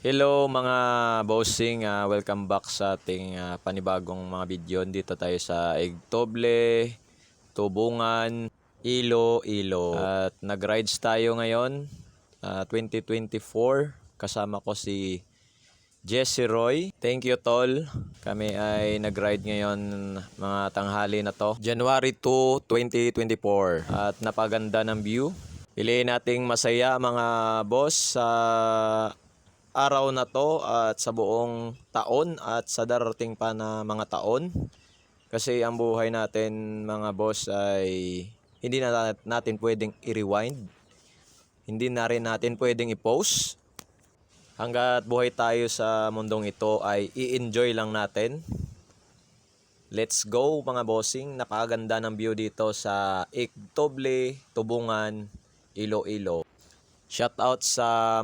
Hello mga bossing, welcome back sa ating panibagong mga video. Dito tayo sa Igtoble, Tubungan, Iloilo. At nag-rides tayo ngayon, 2024. Kasama ko si Jesse Roy. Thank you tol. Kami ay nag-ride ngayon mga tanghali na to. January 2, 2024. At napaganda ng view. Piliin nating masaya mga boss sa araw na to at sa buong taon at sa darating pa na mga taon. Kasi ang buhay natin mga boss ay hindi na natin pwedeng i-rewind. Hindi na rin natin pwedeng i-pause. Hanggat buhay tayo sa mundong ito ay i-enjoy lang natin. Let's go mga bossing. Napakaganda ng view dito sa Igtoble, Tubungan, Iloilo. Shout out sa